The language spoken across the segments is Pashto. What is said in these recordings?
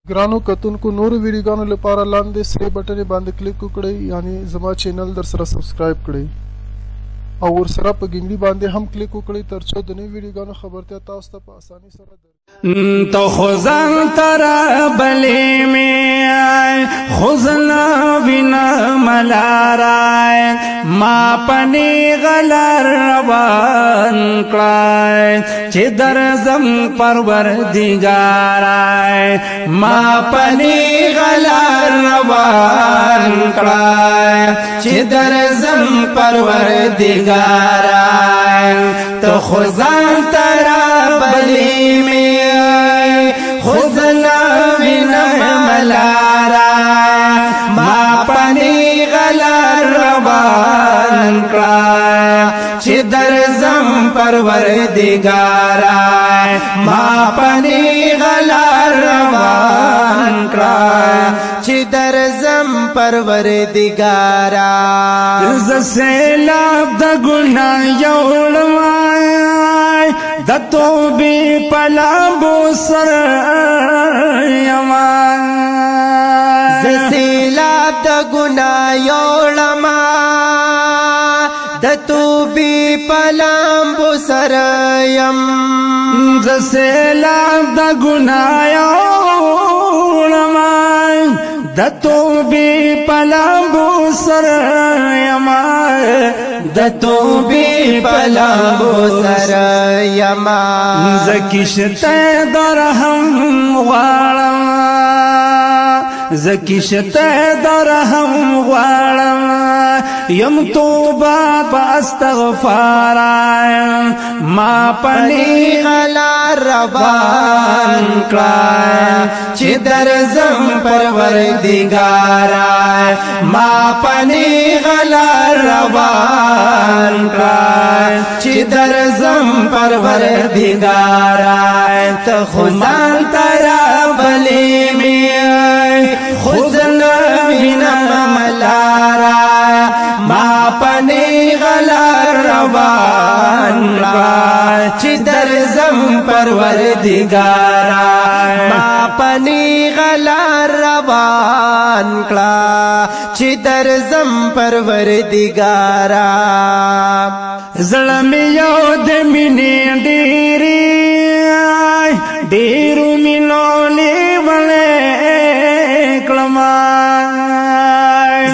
ګرانو کتونکو نورو ویډیوګانو لپاره لاندې سره بټن باندې کلیک وکړئ یعنی زما چینل در سره سبسکرایب کړئ او ورسره په ګنګړي باندې هم کلیک وکړئ ترڅو د نوو ویډیوګانو خبرتیا تاسو ته په اسانۍ سره تو خزان ترا بلی میں خزنا بنا ملارائے ما پنی غلر روان کلائے چی درزم پرور دیگارائے ما پنی غلر روان کلائے چی درزم پرور دیگارائے تو خزان ترا بلی میں خزنا بنا ملارا ما پنی غلر روان کلا چی درزم پروردگارا ما پنی غلر روان کلا چی درزم پروردگارا ز سیلاب د گناہ یوڑمائی د توبی پلابو سر یمان ز سیلاب د گناہ یوڑما د توبی پلابو سر یم ز سیلاب د گناہ یوڑما د توبی پلابو سر یمان د توبی پلابو سر یما زکشتے درہم غارم زکشتے درہم غارم یم توبہ پا استغفار ما پنی غلر روان کلا چی درزم پروردگارا ما پنی غلر روان کلا چی درزم پروردگارا تو خزان ترا بلی میں خزنا بنا ملارا ما پنی غلر روان کلا چی درزم پروردگارا ما پنی غلر روان کلا چی درزم پروردگارا زلمی یو د مینې ډېرې ډېرو مینو لیولې کړما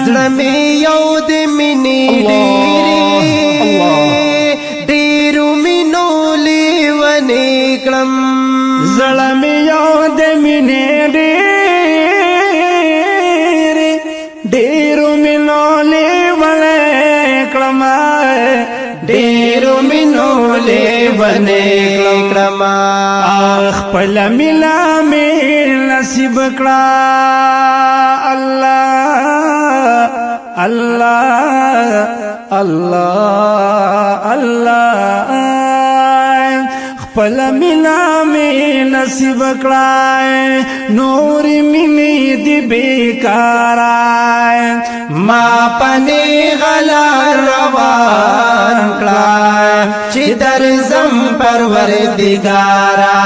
زلمی یو د مینې ډېرې ډېرو مینو لیونې کړم زلمی یو د مینې ډېرې ډېرو مینو لیولې کړما ډېرو مینو لیونې کړم خپل ملا می نصیب کړه الله الله الله الله خپل ملا می نصیب کړه نور مینې دی بیکار ما پنی غلر روان کلا چی درزم پروردگارا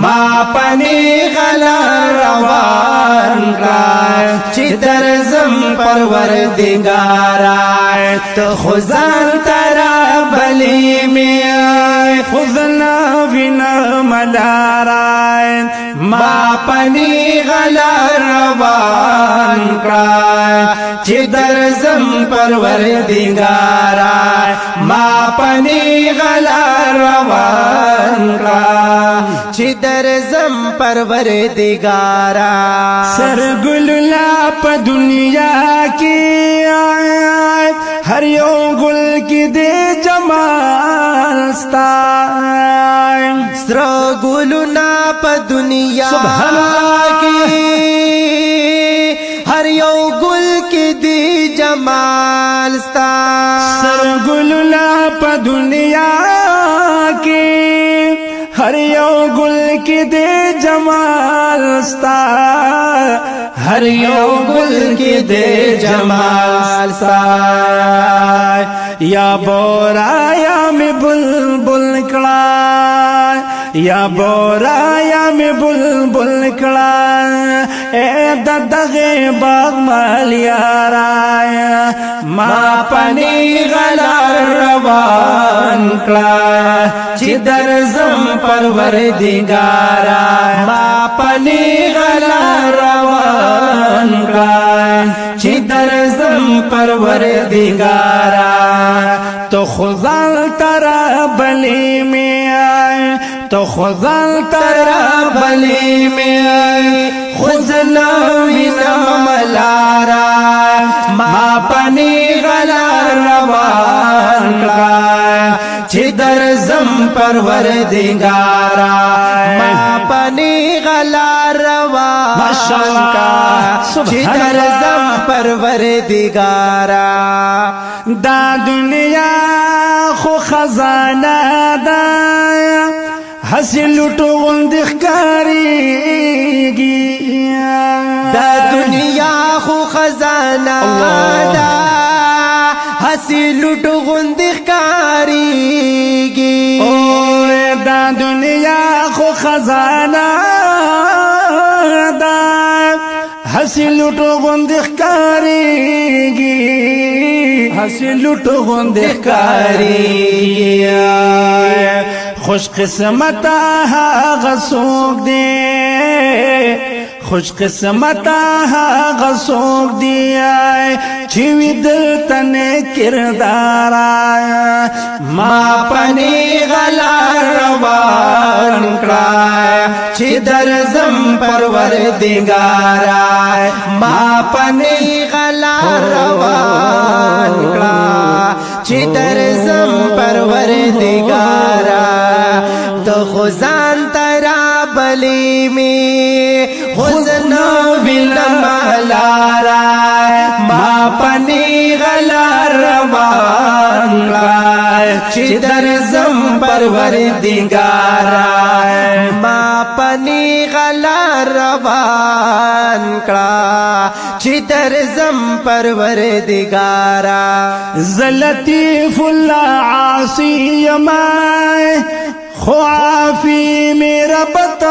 ما پنی غلر روان کلا چی درزم پروردگارا تو خزان ترا بلی میں خزنا بنا ملارائے ما پنی غلر روان کلا چی درزم پروردگارا ما پنی غلر روان کلا چی درزم پروردگارا سرگل لا پا دنیا کی ہر یو گل کی دے جمال ستا سر گلنا پا دنیا کی ہر یو گل کی دی جمال ستا سر گلنا پا دنیا کی ہر یو گل کی دے جمال ستا ہر یو گل کی دے جمال ستا یا بورا یا میں بلبل کڑا یا بورا یا می بلبل کړه اے دغه باغ مال یارا ما پنی غلار روان کړه چې درځم پروردګارا ما پنی غلار روان کړه چې درځم پروردګارا تو خدای ترا بلی می تو خدای ترا بلی می خزنا وینم لارا ما پنی غلار روان کړه چې درځم پروردګارا ما پنی غلار روان کړه چې درځم پروردګارا دا دنیا خو خزانه ده حاصل لټو غوند ښکاریږي دا دنیا خو خزانه ده حاصل لټو غوند ښکاریږي او دا دنیا خو خزانه ده حاصل لټو غوند ښکاریږي حاصل لټو غوند ښکاریږي خوش قسمت هغه څوک دی خوش قسمت هغه څوک دی چې وي دلته نه کردار ما پنی غلار روان کړه چې درځم پروردګارا ما پنی غلار روان کړه چې درځم پروردګارا تو خزان ترا بلی می خزن وینم لارا ما پنی غلار روان کړه چې درځم پروردګارا ما پنی غلار روان کړه چې درځم پروردګارا زلطیف الله عاصی ما خوافی میرا بتاشی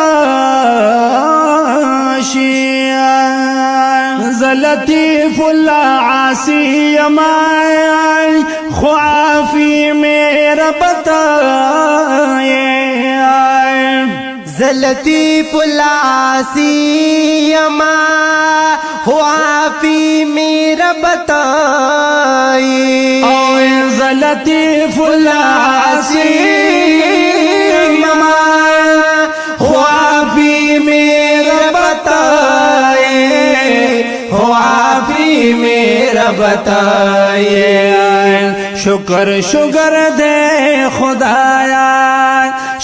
زلطیف اللہ عاصی مائی خوافی میرا بتائی زلطیف العاصی ما خوافی میرا بتائی زلطیف العاصی خوافی میرا بتائے خوافی میرا بتائے شکر شکر دے خدایا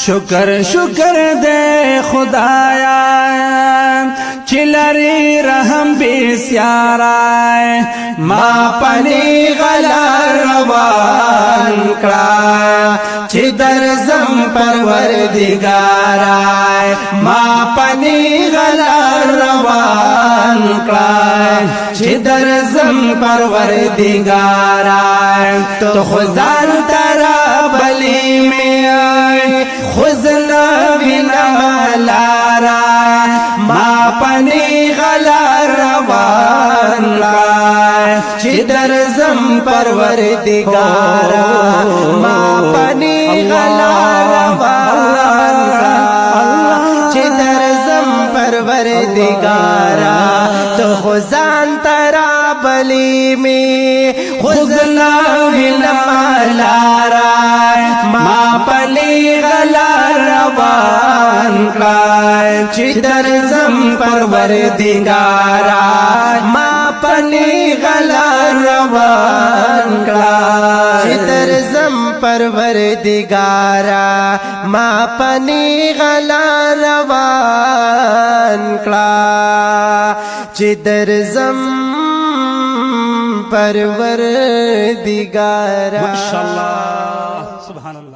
شکر شکر دے خدایا چلری رحم بسیارا ما پنی غلار روان کړه چې درځم پروردګارا ما پنی غلار روان کړه چې درځم پروردګارا تو خزان ترا بلی می خزنا وینم لارا ما پنی غلار روان کړه چې درځم پروردګارا ما پنی غلار روان کړه چې درځم پروردګارا تو خزان ترا بلی می خزنا وینم لارا ما پنی غلار روان کړه چې درځم پروردګارا ما پنی غلار روان کړه چې درځم پروردګارا ما پنی غلار روان کړه چې درځم پروردګارا ماشاءالله سبحان الله